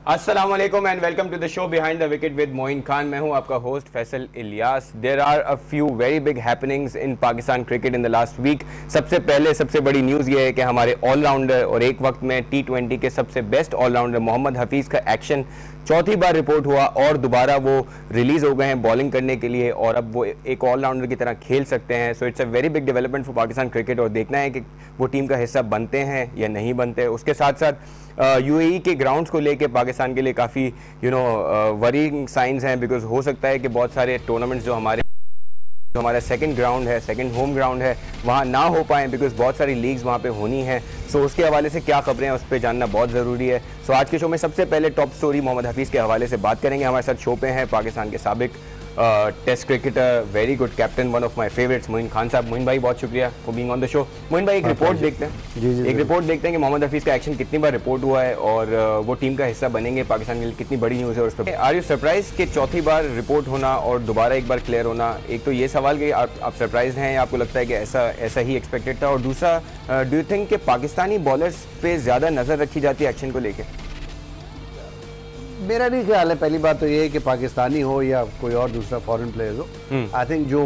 अस्सलाम वालेकुम and welcome to the show behind the wicket with Moin Khan. मैं हूं आपका host Faisal Iliyas. There are a few very big happenings in Pakistan cricket in the last week. सबसे पहले सबसे बड़ी न्यूज़ ये है कि हमारे ऑलराउंडर और एक वक्त में T20 के सबसे बेस्ट ऑलराउंडर मोहम्मद हफीज़ का एक्शन चौथी बार रिपोर्ट हुआ और दोबारा वो रिलीज़ हो गए हैं बॉलिंग करने के लिए और अब वो एक ऑलराउंडर की तरह खेल सकते हैं। सो it's a very big development for Pakistan cricket और देखना है कि वो टीम का हिस्सा बनते हैं या नहीं बनते। उसके साथ साथ यूएई के ग्राउंड्स को लेके पाकिस्तान के लिए काफ़ी वरीइंग साइंस हैं, बिकॉज हो सकता है कि बहुत सारे टूर्नामेंट्स जो हमारा सेकंड ग्राउंड है, सेकंड होम ग्राउंड है, वहाँ ना हो पाएँ बिकॉज बहुत सारी लीग्स वहाँ पे होनी है। सो उसके हवाले से क्या खबरें हैं उस पर जानना बहुत ज़रूरी है। सो आज के शो में सबसे पहले टॉप स्टोरी मोहम्मद हफीज़ के हवाले से बात करेंगे। हमारे साथ शो पे हैं पाकिस्तान के साबिक test cricketer, very good captain, one of my favourites, Moin Khan साहब। मोइन भाई बहुत शुक्रिया for being on the show. Moin भाई एक रिपोर्ट देखते हैं, एक रिपोर्ट देखते हैं कि मोहम्मद हफीज़ का एक्शन कितनी बार रिपोर्ट हुआ है और वो टीम का हिस्सा बनेंगे पाकिस्तान के लिए, कितनी बड़ी न्यूज़ है उस पर। आर यू सरप्राइज कि चौथी बार रिपोर्ट होना और दोबारा एक बार क्लियर होना? एक तो ये सवाल कि आप सरप्राइज हैं या आपको लगता है कि ऐसा ही एक्सपेक्टेड था? और दूसरा, डू यू थिंक कि पाकिस्तानी बॉलर्स पे ज़्यादा नज़र रखी जाती है एक्शन को लेकर? मेरा नहीं ख्याल है। पहली बात तो ये है कि पाकिस्तानी हो या कोई और दूसरा फॉरेन प्लेयर हो, आई थिंक जो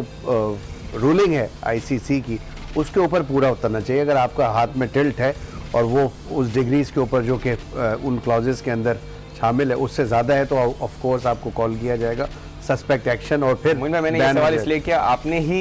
रूलिंग है आईसीसी की उसके ऊपर पूरा उतरना चाहिए। अगर आपका हाथ में टिल्ट है और वो उस डिग्रीज के ऊपर जो कि उन क्लॉजेस के अंदर शामिल है उससे ज़्यादा है तो ऑफ कोर्स आपको कॉल किया जाएगा, सस्पेक्ट एक्शन। और फिर मैंने ये सवाल इसलिए किया, आपने ही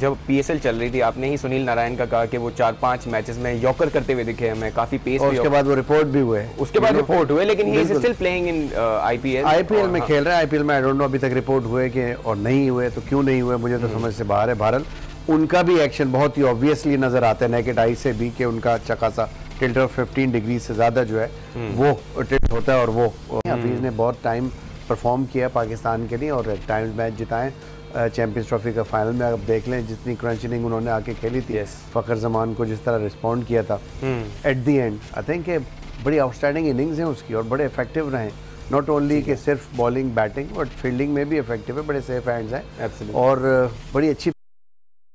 जब पीएसएल चल रही थी आपने ही सुनील नारायण का कहा कि वो 4-5 मैचेस में यॉर्कर करते हुए दिखे हमें, काफी पेस। और उसके बाद वो रिपोर्ट भी हुए, उसके बाद रिपोर्ट हुए, लेकिन he is still playing in IPL में खेल रहा है। आईपीएल में आई डोंट नो अभी तक रिपोर्ट हुए कि और नहीं हुए तो क्यों नहीं हुए, मुझे तो समझ से बाहर है। बहरहाल उनका भी एक्शन बहुत ही ऑब्वियसली नजर आता है नेकेड आई से भी कि उनका चकासा टिल्ट ऑफ 15 डिग्री से ज्यादा जो है वो टिल्ट होता है। और वो हफीज ने बहुत टाइम परफॉर्म किया पाकिस्तान के लिए और टाइम्स मैच जिताएं। चैंपियंस ट्रॉफी का फाइनल में आप देख लें जितनी क्रंच इनिंग उन्होंने आके खेली थी, फ़खर जमान को जिस तरह रिस्पॉन्ड किया था at the and, I think बड़ी आउटस्टैंडिंग इनिंग्स हैं उसकी और बड़े इफेक्टिव रहे। नॉट ओनली कि सिर्फ बॉलिंग बैटिंग बट फील्डिंग में भी इफेक्टिव है, बड़े सेफ हैंड्स हैं और बड़ी अच्छी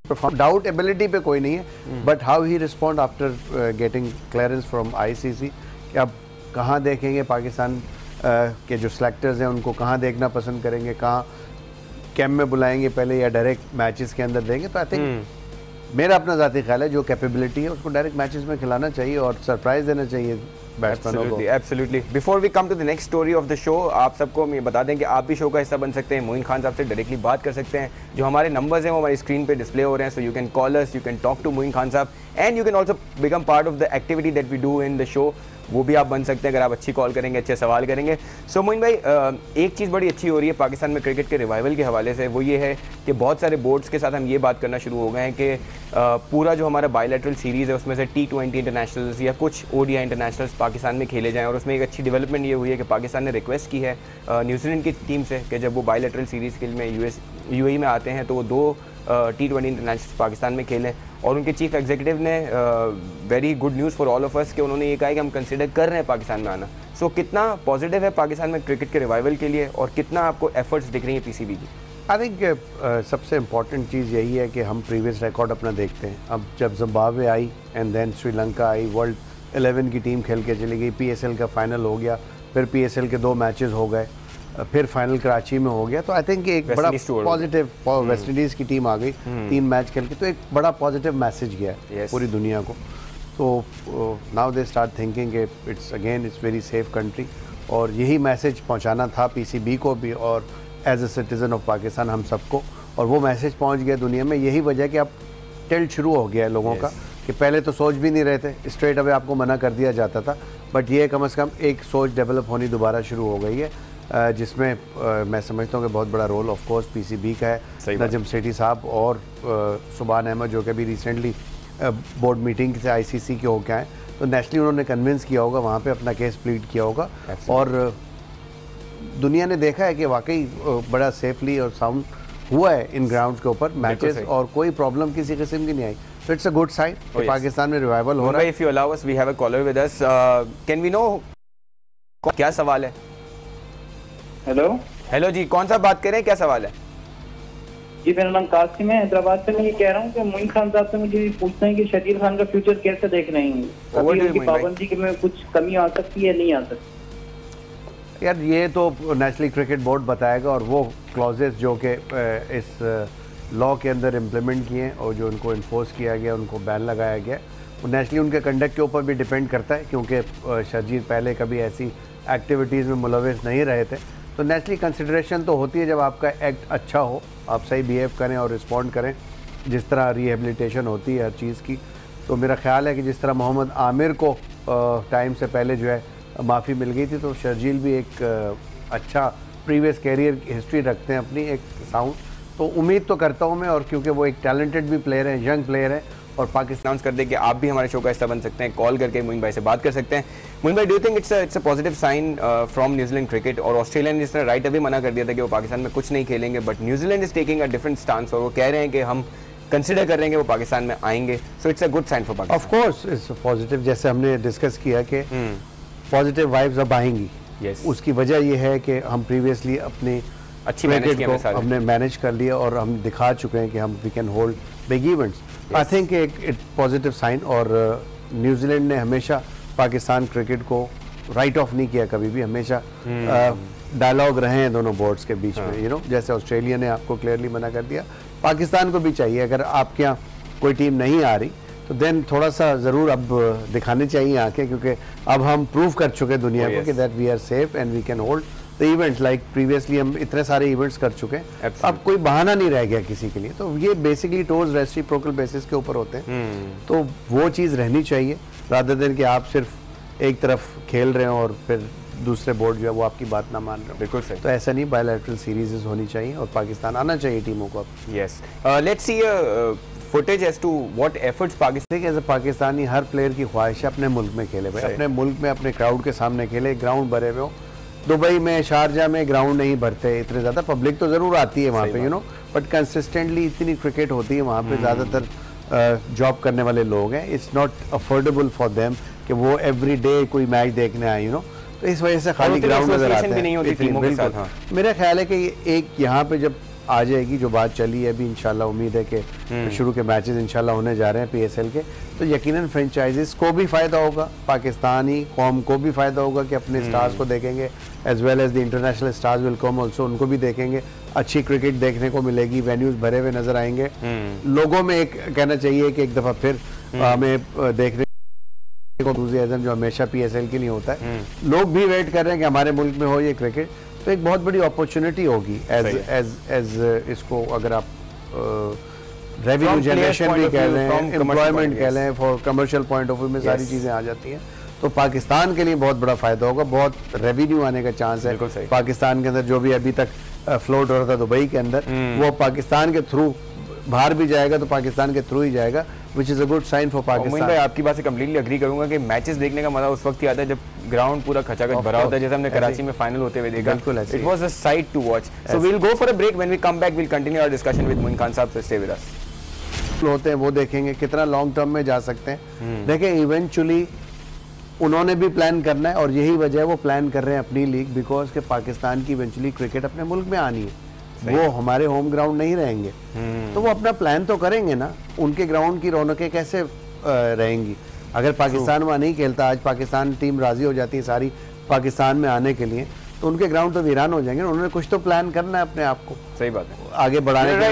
परफॉर्म। डाउट एबिलिटी पे कोई नहीं है, but how he respond after getting clearance from ICC कि अब कहाँ देखेंगे पाकिस्तान के जो सेलेक्टर्स हैं उनको कहाँ देखना पसंद करेंगे, कहाँ कैंप में बुलाएंगे पहले या डायरेक्ट मैचेस के अंदर देंगे। तो आई थिंक मेरा अपना ज़ाती ख्याल है जो कैपेबिलिटी है उसको डायरेक्ट मैचेस में खिलाना चाहिए और सरप्राइज देना चाहिए बैट्समैनों को। Absolutely. Before we come to the next story of the show, आप सबको हम ये बता दें कि आप भी शो का हिस्सा बन सकते हैं। मोइन खान साहब से डायरेक्टली बात कर सकते हैं। जो हमारे नंबर्स हैं वो हमारी स्क्रीन पे डिस्प्ले हो रहे हैं, so you can call us, you can talk to Moin Khan साहब and you can also become part of the activity that we do in the show. वो भी आप बन सकते हैं अगर आप अच्छी कॉल करेंगे, अच्छे सवाल करेंगे। सो मोइन भाई, एक चीज़ बड़ी अच्छी हो रही है पाकिस्तान में क्रिकेट के रिवाइवल के हवाले से, वो ये है कि बहुत सारे बोर्ड्स के साथ हम ये बात करना शुरू हो गए हैं कि पूरा जो हमारा बायलैटरल सीरीज़ है उसमें से T20 इंटरनेशनल्स या कुछ ODI इंटरनेशनल्स पाकिस्तान में खेले जाएँ। और उसमें एक अच्छी डेवलपमेंट ये हुई है कि पाकिस्तान ने रिक्वेस्ट की है न्यूजीलैंड की टीम से कि जब वो बायलैटरल सीरीज़ के लिए यूएई में आते हैं तो वो 2 T20 इंटरनेशनल पाकिस्तान में खेलें। और उनके चीफ एग्जीक्यूटिव ने very good news for all of us कि उन्होंने ये कहा कि हम कंसिडर कर रहे हैं पाकिस्तान में आना। सो कितना पॉजिटिव है पाकिस्तान में क्रिकेट के रिवाइवल के लिए और कितना आपको एफर्ट्स दिख रही हैं पीसीबी की? आई थिंक सबसे इम्पॉर्टेंट चीज़ यही है कि हम प्रीवियस रिकॉर्ड अपना देखते हैं। अब जब जिम्बाब्वे आई एंड देन श्रीलंका आई, वर्ल्ड 11 की टीम खेल के चली गई, PSL का फाइनल हो गया, फिर PSL के 2 मैचेस हो गए, फिर फाइनल कराची में हो गया। तो आई थिंक एक बड़ा पॉजिटिव, वेस्ट इंडीज़ की टीम आ गई 3 मैच खेल के, तो एक बड़ा पॉजिटिव मैसेज गया है पूरी दुनिया को। तो now they start thinking it's very safe country और यही मैसेज पहुंचाना था पीसीबी को भी और as a citizen of Pakistan हम सबको, और वो मैसेज पहुंच गया दुनिया में। यही वजह कि अब टिल्ट शुरू हो गया है लोगों का कि पहले तो सोच भी नहीं रहे थे, स्ट्रेट अवे आपको मना कर दिया जाता था, बट ये कम से कम एक सोच डेवलप होनी दोबारा शुरू हो गई है जिसमें मैं समझता हूँ कि बहुत बड़ा रोल ऑफ कोर्स पीसीबी का है। नजम सेठी साहब और सुभान अहमद जो कि अभी रिसेंटली बोर्ड मीटिंग से आईसीसी के होकर आए, तो नेशनली उन्होंने कन्विंस किया होगा, वहाँ पे अपना केस प्लीड किया होगा और दुनिया ने देखा है कि वाकई बड़ा सेफली और साउंड हुआ है इन ग्राउंड्स के ऊपर मैचेस और कोई प्रॉब्लम किसी किस्म की नहीं आई। So it's a good sign कि पाकिस्तान में रिवाइवल हो रहा है। If you allow us, we have a caller with us. Can we know क्या सवाल है? हेलो जी, कौन सा बात कर रहे हैं, क्या सवाल है? जी मेरा नाम कासिम है, हैदराबाद से। मैं ये कह रहा हूँ कि मोइन खान साहब से मुझे पूछना है कि शकील खान का फ्यूचर कैसे देख रहे हैं? अभी उनकी पाबंदी में कुछ कमी आ सकती है, नहीं आ सकती? यार ये तो नेशनल क्रिकेट बोर्ड बताएगा, और वो क्लॉजेस जो कि इस लॉ के अंदर इम्प्लीमेंट किए हैं और जो उनको इन्फोर्स किया गया, उनको बैन लगाया गया, वो नेशनली उनके कंडक्ट के ऊपर भी डिपेंड करता है, क्योंकि शर्जील पहले कभी ऐसी एक्टिविटीज़ में मुलविस नहीं रहे थे। तो नेशनली कंसिडरेशन तो होती है जब आपका एक्ट अच्छा हो, आप सही बिहेव करें और रिस्पॉन्ड करें, जिस तरह रिहेबिलिटेशन होती है हर चीज़ की। तो मेरा ख्याल है कि जिस तरह मोहम्मद आमिर को टाइम से पहले जो है माफ़ी मिल गई थी, तो शर्जील भी एक अच्छा प्रीवियस कैरियर हिस्ट्री रखते हैं अपनी, एक साउंड। तो उम्मीद तो करता हूँ मैं, और क्योंकि वो एक टैलेंटेड भी प्लेयर हैं, यंग प्लेयर हैं, और पाकिस्तान अनाउंस कर दे कि आप भी हमारे शो का हिस्सा बन सकते हैं, कॉल करके मोइन भाई से बात कर सकते हैं। मोइन भाई, do you think it's a positive sign from New Zealand cricket? और ऑस्ट्रेलिया ने जिस तरह राइट अभी मना कर दिया था कि वो पाकिस्तान में कुछ नहीं खेलेंगे, but New Zealand is taking a different stance, और वो कह रहे हैं कि हम कंसिडर कर रहे हैं कि वो पाकिस्तान में आएंगे। So it's a good sign for Pakistan. Of course it's positive, जैसे हमने डिस्कस किया कि पॉजिटिव वाइब्स अब आएंगी। Yes. उसकी वजह यह है कि हम प्रीवियसली अपनी अच्छी मैनेज क्रिकेट को हमने मैनेज कर लिया, और हम दिखा चुके हैं कि हम we can hold big events. I think एक पॉजिटिव साइन। और न्यूजीलैंड ने हमेशा पाकिस्तान क्रिकेट को राइट ऑफ नहीं किया कभी भी, हमेशा डायलॉग रहे हैं दोनों बोर्ड्स के बीच में, यू नो। जैसे ऑस्ट्रेलिया ने आपको क्लियरली मना कर दिया, पाकिस्तान को भी चाहिए, अगर आपके यहाँ कोई टीम नहीं आ रही तो देन थोड़ा सा ज़रूर अब दिखाने चाहिए आके, क्योंकि अब हम प्रूव कर चुके दुनिया को कि that we are safe and we can hold the events. Like previously हम इतने सारे इवेंट्स कर चुके हैं, अब कोई बहाना नहीं रह गया किसी के लिए। तो ये बेसिकली टोर्स रेसिप्रोकल बेसिस के ऊपर होते हैं, तो वो चीज़ रहनी चाहिए, रादर देन कि आप सिर्फ एक तरफ खेल रहे हैं और फिर दूसरे बोर्ड जो है वो आपकी बात ना मान रहे हो। बिल्कुल सही। तो ऐसा नहीं, बायलैटरल सीरीज होनी चाहिए और पाकिस्तान आना चाहिए टीमों को अब। Yes, let's see footage as to what efforts Pakistan. As a Pakistani हर प्लेयर की ख्वाहिश है अपने मुल्क में खेले, भाई अपने मुल्क में अपने क्राउड के सामने खेले, ग्राउंड भरे हुए हो। दुबई में, शारजा में ग्राउंड नहीं भरते इतने ज़्यादा, पब्लिक तो ज़रूर आती है वहाँ पे, यू नो, बट कंसिस्टेंटली इतनी क्रिकेट होती है वहाँ पे, ज़्यादातर जॉब करने वाले लोग हैं। It's not affordable for them कि वो एवरी डे कोई मैच देखने आए, यू नो। तो इस वजह से खाली ग्राउंड नजर आते हैं। मेरा ख्याल है कि एक यहाँ पे जब आ जाएगी जो बात चली है अभी, इंशाल्लाह उम्मीद है कि शुरू के मैचेस इंशाल्लाह होने जा रहे हैं पीएसएल के, तो यकीनन फ्रेंचाइजीज को भी फ़ायदा होगा, पाकिस्तानी कौम को भी फ़ायदा होगा कि अपने स्टार्स को देखेंगे, as well as the international stars will come also, उनको भी देखेंगे, अच्छी क्रिकेट देखने को मिलेगी, वेन्यूज़ भरे हुए नजर आएंगे। लोगों में एक कहना चाहिए कि एक दफ़ा फिर हमें देखने को जो हमेशा पीएसएल के लिए होता है, लोग भी वेट कर रहे हैं कि हमारे मुल्क में हो ये क्रिकेट, तो एक बहुत बड़ी अपॉर्चुनिटी होगी एज इसको अगर आप रेवेन्यू जनरेशन भी कह रहे हैं, एम्प्लॉयमेंट कह रहे हैं, for commercial point of view में सारी चीज़ें आ जाती हैं, तो पाकिस्तान के लिए बहुत बड़ा फायदा होगा, बहुत रेवेन्यू आने का चांस है। पाकिस्तान के अंदर जो भी अभी तक फ्लोट हो रहा था दुबई के अंदर, वो पाकिस्तान के थ्रू बाहर भी जाएगा, तो पाकिस्तान के थ्रू ही जाएगा, which is a good sign for Pakistan। भाई आपकी बात से कंप्लीटली एग्री करूंगा कि मैचेस देखने का मजा उस वक्त ही आता है जब ग्राउंड पूरा खचाखच भरा होता है, जैसे हमने कराची में फाइनल होते हुए देखा। It was a sight to watch. So we will go for a break, when we come back we will continue our discussion with Moin Khan साहब, सो स्टे विद अस। होते हैं वो देखेंगे कितना लॉन्ग टर्म में जा सकते हैं। देखें, इवेंचुअली उन्होंने भी प्लान करना है, और यही वजह है वो प्लान कर रहे हैं अपनी लीग, बिकॉज के पाकिस्तान की इवेंचुअली क्रिकेट अपने मुल्क में आनी है, वो हमारे होम ग्राउंड नहीं रहेंगे, तो वो अपना प्लान तो करेंगे ना, उनके ग्राउंड की रौनकें कैसे रहेंगी। अगर पाकिस्तान वहाँ नहीं खेलता, आज पाकिस्तान टीम राजी हो जाती है सारी पाकिस्तान में आने के लिए, तो उनके ग्राउंड तो वीरान हो जाएंगे। उन्होंने कुछ तो प्लान करना है अपने आप को, सही बात है, आगे बढ़ाने के लिए।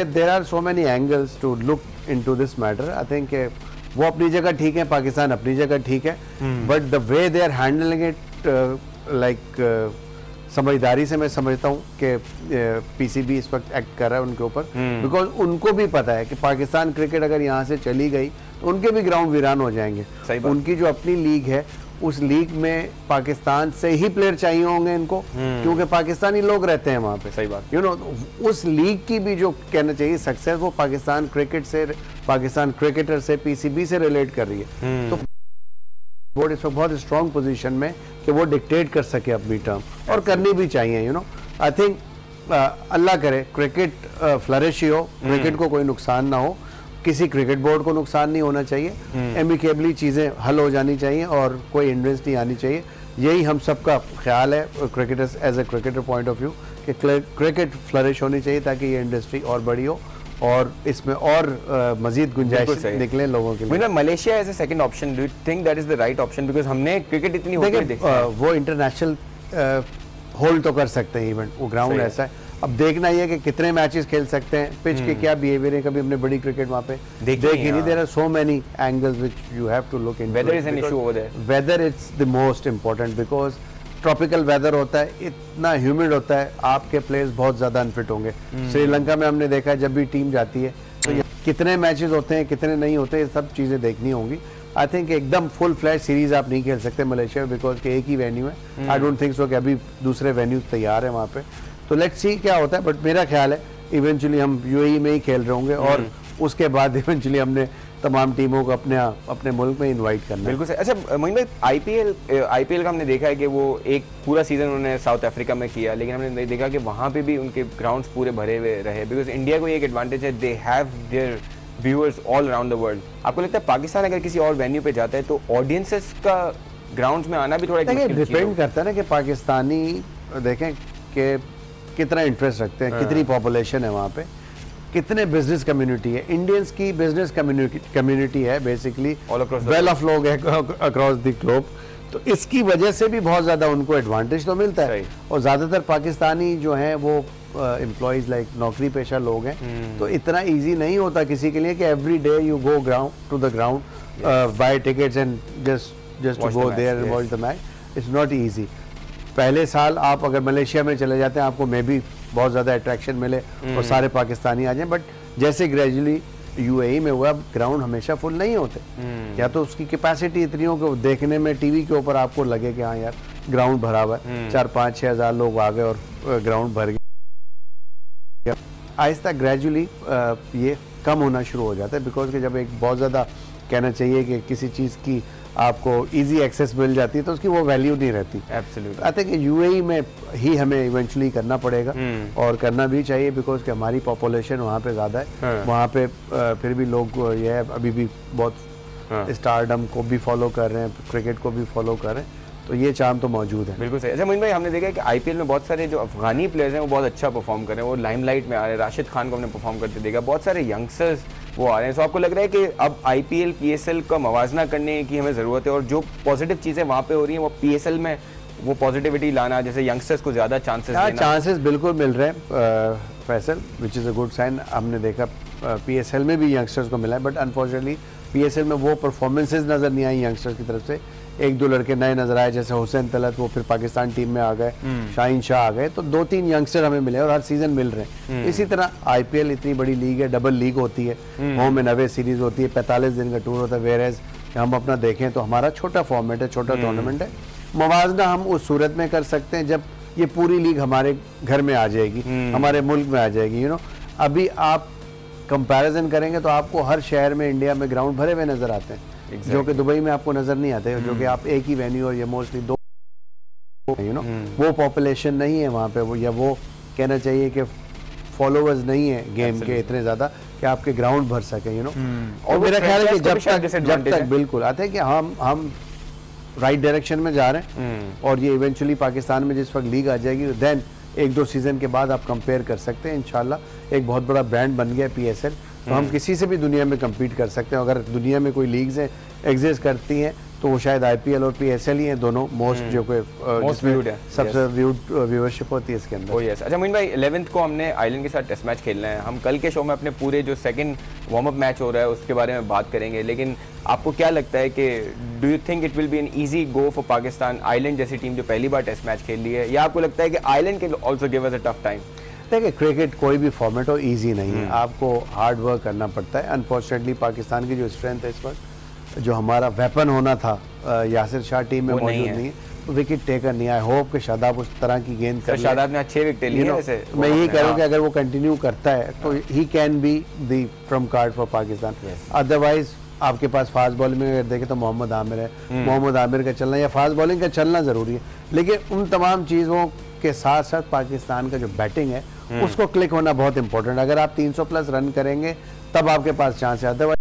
There are so many angles to look into this matter. I think वो अपनी जगह ठीक है, पाकिस्तान अपनी जगह ठीक है, but the way they are handling it, like समझदारी से मैं समझता हूँ कि पीसीबी इस वक्त एक्ट कर रहा है उनके ऊपर, बिकॉज उनको भी पता है कि पाकिस्तान क्रिकेट अगर यहाँ से चली गई तो उनके भी ग्राउंड वीरान हो जाएंगे। उनकी जो अपनी लीग है, उस लीग में पाकिस्तान से ही प्लेयर चाहिए होंगे इनको, क्योंकि पाकिस्तानी लोग रहते हैं वहाँ पे। सही बात, यू नो, उस लीग की भी जो कहना चाहिए सक्सेस, वो पाकिस्तान क्रिकेट से, पाकिस्तान क्रिकेटर से, पीसीबी से रिलेट कर रही है। तो बोर्ड इस वक्त बहुत स्ट्रॉन्ग पोजीशन में कि वो डिक्टेट कर सके अपनी टर्म, और करनी भी चाहिए, यू नो। आई थिंक अल्लाह करे क्रिकेट फ्लरिश ही हो, क्रिकेट को कोई नुकसान ना हो, किसी क्रिकेट बोर्ड को नुकसान नहीं होना चाहिए, एमिकेबली चीज़ें हल हो जानी चाहिए और कोई इंटरेस्ट नहीं आनी चाहिए। यही हम सबका ख्याल है cricketers as a cricketer point of view कि क्रिकेट फ्लरिश होनी चाहिए ताकि ये इंडस्ट्री और बड़ी हो और इसमें और मजीद गुंजाइश निकले लोगों के लिए। Malaysia as a second option, do you think that is the right option? Because हमने क्रिकेट इतनी होती है, वो इंटरनेशनल होल्ड तो कर सकते हैं इवेंट, वो ग्राउंड ऐसा है। अब देखना ये है कि कितने मैचेस खेल सकते हैं, पिच के क्या बिहेवियर है। कभी हमने बड़ी क्रिकेट वहाँ पे देखी नहीं। There are so many angles which you have to look into. Weather is an issue over there. Weather it's the most important because tropical weather होता है, इतना ह्यूमिड होता है, आपके प्लेयर्स बहुत ज़्यादा अनफिट होंगे। श्रीलंका में हमने देखा है जब भी टीम जाती है तो कितने मैचेस होते हैं, कितने नहीं होते, ये सब चीज़ें देखनी होंगी। आई थिंक एकदम फुल फ्लैश सीरीज आप नहीं खेल सकते मलेशिया में बिकॉज के एक ही वेन्यू है। आई डोंट थिंक सो कि अभी दूसरे वेन्यूज तैयार है वहाँ पे, तो लेट्स सी क्या होता है। बट मेरा ख्याल है इवेंचुअली हम यूएई में ही खेल रहे होंगे और उसके बाद इवेंचुअली हमने तमाम टीमों को अपने मुल्क में इनवाइट करना है। बिल्कुल सही। अच्छा मोइन भाई, आईपीएल का हमने देखा है कि वो एक पूरा सीजन उन्होंने साउथ अफ्रीका में किया, लेकिन हमने देखा कि वहाँ पे भी उनके ग्राउंड्स पूरे भरे हुए रहे। बिकॉज इंडिया को एक एडवांटेज है, they have their viewers all around the world. आपको लगता है पाकिस्तान अगर किसी और वेन्यू पे जाता है तो ऑडियंसेस का ग्राउंड्स में आना भी थोड़ा डिपेंड करता है ना कि पाकिस्तानी देखें कि कितना इंटरेस्ट रखते हैं, कितनी पॉपुलेशन है वहाँ पे, कितने बिजनेस कम्युनिटी है। इंडियंस की बिजनेस कम्युनिटी है बेसिकली वेल ऑफ लोग है अक्रॉस द ग्लोब, तो इसकी वजह से भी बहुत ज़्यादा उनको एडवांटेज तो मिलता है। और ज़्यादातर पाकिस्तानी जो हैं वो एम्प्लॉयज़ लाइक नौकरी पेशा लोग हैं, तो इतना इजी नहीं होता किसी के लिए कि every day you go ground to the ground buy tickets and just to go there and watch the match. It's not easy. पहले साल आप अगर मलेशिया में चले जाते हैं आपको मे भी बहुत ज़्यादा अट्रैक्शन मिले और सारे पाकिस्तानी आ जाएं, बट जैसे ग्रेजुअली यूएई में हुआ, ग्राउंड हमेशा फुल नहीं होते। या तो उसकी कैपेसिटी इतनी हो कि देखने में टीवी के ऊपर आपको लगे कि हाँ यार ग्राउंड भरा हुआ है, 4-5-6 हज़ार लोग आ गए और ग्राउंड भर गया। आहिस्ता ग्रेजुअली ये कम होना शुरू हो जाता है बिकॉज कि जब एक बहुत ज़्यादा कहना चाहिए कि किसी चीज़ की आपको इजी एक्सेस मिल जाती है तो उसकी वो वैल्यू नहीं रहती। एब्सोल्युटली। आई थिंक यूएई में ही हमें इवेंचुअली करना पड़ेगा और करना भी चाहिए बिकॉज कि हमारी पॉपुलेशन वहाँ पे ज़्यादा है। वहाँ पे फिर भी लोग ये है अभी भी बहुत स्टारडम को भी फॉलो कर रहे हैं, क्रिकेट को भी फॉलो कर रहे हैं, तो ये चाम तो मौजूद है। बिल्कुल सही। अच्छा मोइन भाई, हमने देखा है कि आईपीएल में बहुत सारे जो अफगानी प्लेयर्स हैं वो बहुत अच्छा परफॉर्म कर रहे हैं, वो लाइमलाइट में आ रहे हैं। राशिद खान को हमने परफॉर्म करते देखा, बहुत सारे यंगस्टर्स वो आ रहे हैं। सो आपको लग रहा है कि अब आईपीएल पीएसएल का मवाजना करने की हमें ज़रूरत है और जो पॉजिटिव चीज़ें वहाँ पे हो रही हैं वो पीएसएल में वो पॉजिटिविटी लाना, जैसे यंगस्टर्स को ज़्यादा चांसेस देना? चांसेस बिल्कुल मिल रहे हैं Faisal, which is a good sign. हमने देखा पीएसएल में भी यंगस्टर्स को मिला है, बट अनफॉर्चुनेटली पीएसएल में वो परफॉर्मेंसेज नज़र नहीं आई यंगस्टर्स की तरफ से। एक दो लड़के नए नजर आए जैसे हुसैन तलत, वो फिर पाकिस्तान टीम में आ गए, शाहीन शाह आ गए, तो 2-3 यंगस्टर हमें मिले और हर सीजन मिल रहे हैं। इसी तरह आईपीएल इतनी बड़ी लीग है, डबल लीग होती है, होम एंड अवे सीरीज होती है, 45 दिन का टूर होता है। वेयरएज हम अपना देखें तो हमारा छोटा फॉर्मेट है, छोटा टूर्नामेंट है। मवाजना हम उस सूरत में कर सकते हैं जब ये पूरी लीग हमारे घर में आ जाएगी, हमारे मुल्क में आ जाएगी। यू नो, अभी आप कंपैरिजन करेंगे तो आपको हर शहर में इंडिया में ग्राउंड भरे हुए नजर आते हैं, जो कि दुबई में आपको नजर नहीं आते, जो कि आप एक ही वेन्यू और ये मोस्टली दो वो पॉपुलेशन नहीं है वहाँ पे, वो या वो कहना चाहिए कि फॉलोअर्स नहीं है गेम के इतने ज्यादा कि आपके ग्राउंड भर सके। और मेरा ख्याल है कि जब तक बिल्कुल आते हैं कि हम राइट डायरेक्शन में जा रहे हैं और ये इवेंचुअली पाकिस्तान में जिस वक्त लीग आ जाएगी देन 1-2 सीजन के बाद आप कंपेयर कर सकते हैं। इंशाल्लाह एक बहुत बड़ा ब्रांड बन गया पीएसएल, तो हम किसी से भी दुनिया में कम्पीट कर सकते हैं। अगर दुनिया में कोई लीग्स एग्जिस्ट करती हैं तो वो शायद आईपीएल और पीएसएल ही हैं, दोनों मोस्ट जो कि सबसे व्यूअरशिप होती है इसके अंदर। Oh yes. अच्छा मोइन भाई, 11th को हमने आइलैंड के साथ टेस्ट मैच खेलना है। हम कल के शो में अपने पूरे जो सेकंड वार्म अप मैच हो रहा है उसके बारे में बात करेंगे, लेकिन आपको क्या लगता है कि do you think it will be an easy go for Pakistan, island जैसी टीम जो पहली बार टेस्ट मैच खेल रही है, या आपको लगता है कि island can also give us a tough time? देखिए, क्रिकेट कोई भी फॉर्मेट हो ईजी नहीं है, आपको हार्ड वर्क करना पड़ता है। अनफॉर्चुनेटली पाकिस्तान की जो स्ट्रेंथ है इस वक्त, जो हमारा वेपन होना था, यासिर शाह टीम में मौजूद नहीं है, तो विकेट टेकर नहीं। आई होप कि शादाब उस तरह की गेंद कर, शादाब ने अच्छे विकेट लिए वैसे। मैं यही कह रहा हूँ कि अगर वो कंटिन्यू करता है तो he can be the Trump card for Pakistan. Otherwise आपके पास फास्ट बॉलिंग में अगर देखें तो मोहम्मद आमिर है, मोहम्मद आमिर का चलना या फास्ट बॉलिंग का चलना जरूरी है, लेकिन उन तमाम चीज़ों के साथ साथ पाकिस्तान का जो बैटिंग है उसको क्लिक होना बहुत इंपॉर्टेंट है। अगर आप 300+ रन करेंगे तब आपके पास चांस है, अदरवाइज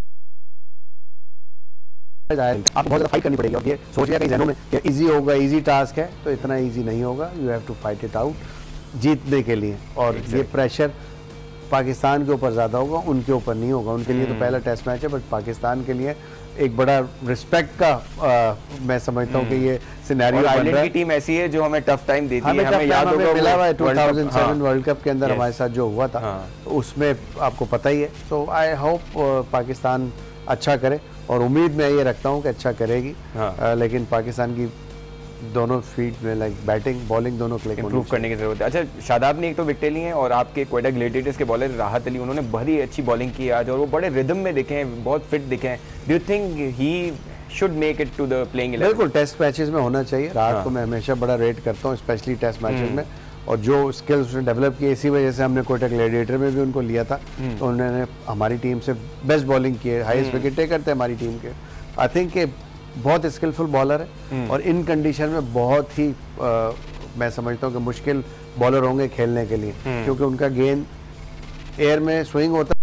आप बहुत ज़्यादा फाइट करनी पड़ेगी। और ये सोच लिया कि जहनों में कि इजी होगा, इजी टास्क है, तो इतना इजी नहीं होगा। You have to fight it out जीतने के लिए, और ये प्रेशर पाकिस्तान के ऊपर ज़्यादा होगा, उनके ऊपर नहीं होगा। उनके लिए तो पहला टेस्ट मैच है, बट पाकिस्तान के लिए एक बड़ा रिस्पेक्ट का मैं समझता हूँ कि ये सिनेरियो बन रहा है। की टीम ऐसी है जो हमें टफ टाइम देती है, हमें याद होगा मिला हुआ है 2007 वर्ल्ड कप के अंदर Yes. हमारे साथ जो हुआ था, तो उसमें आपको पता ही है। तो आई होप पाकिस्तान अच्छा करे और उम्मीद मैं ये रखता हूँ कि अच्छा करेगी। लेकिन पाकिस्तान की दोनों फील्ड में लाइक बैटिंग बॉलिंग दोनों क्लिक इंप्रूव करने की जरूरत है। अच्छा, शादाब ने एक तो विकेट ली हैं और आपके क्वेटा ग्लेडिएटर्स के बॉलर राहत अली, उन्होंने बड़ी अच्छी बॉलिंग की आज और वो बड़े रिदम में दिखे हैं, बहुत फिट दिखे हैं। Do you think he should make it to the playing 11? बिल्कुल, टेस्ट मैचेस में होना चाहिए। राहत को मैं हमेशा बड़ा रेट करता हूँ, स्पेशली टेस्ट मैचेस में, और जो स्किल्स उसने डेवलप किए, इसी वजह से हमने कोटा ग्लेडिएटर में भी उनको लिया था। तो उन्होंने हमारी टीम से बेस्ट बॉलिंग की है, हाईएस्ट विकेट टेकर थे हमारी टीम के। आई थिंक बहुत स्किलफुल बॉलर है और इन कंडीशन में बहुत ही मैं समझता हूँ कि मुश्किल बॉलर होंगे खेलने के लिए, क्योंकि उनका गेंद एयर में स्विंग होता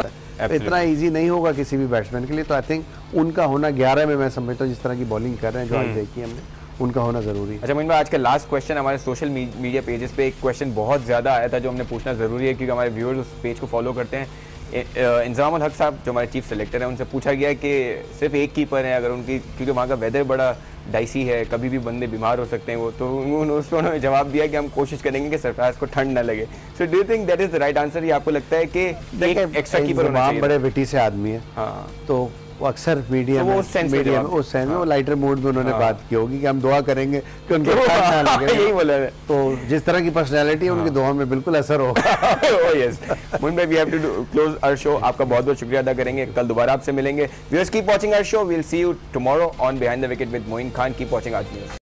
है, इतना इजी नहीं होगा किसी भी बैट्समैन के लिए। तो आई थिंक उनका होना 11 में मैं समझता हूँ, जिस तरह की बॉलिंग कर रहे हैं जो आज देखी हमने, उनका होना जरूरी है। अच्छा मोइन भाई, आज का लास्ट क्वेश्चन, हमारे सोशल मीडिया पेजेस पे एक क्वेश्चन बहुत ज़्यादा आया था जो हमने पूछना ज़रूरी है, क्योंकि हमारे व्यूअर्स उस पेज को फॉलो करते हैं। इंजामुल हक साहब जो हमारे चीफ सेलेक्टर हैं, उनसे पूछा गया कि सिर्फ एक कीपर है, अगर उनकी, क्योंकि वहाँ का वेदर बड़ा डाइसी है, कभी भी बंदे बीमार हो सकते हैं वो, तो उन्होंने जवाब दिया कि हम कोशिश करेंगे कि सरफराज को ठंड ना लगे। So do you think that is the right answer? ये आपको लगता है कि एक एक्स्ट्रा कीपर होना चाहिए? बड़े विटी से आदमी है, हाँ, तो वो अक्सर मीडिया में उस सेंस में वो लाइटर मूड में उन्होंने बात की होगी कि हम दुआ करेंगे कि उनके ठंड ना लगे। यही बोला है। तो जिस तरह की पर्सनैलिटी है उनकी दुआ में बिल्कुल असर होगा। ओह यस, मोइन भाई, we have to close our show. आपका बहुत बहुत शुक्रिया अदा करेंगे, कल दोबारा आपसे मिलेंगे। Viewers, keep watching our show, we will see you tomorrow on behind the wicket with Moin Khan. Keep watching Aaj news.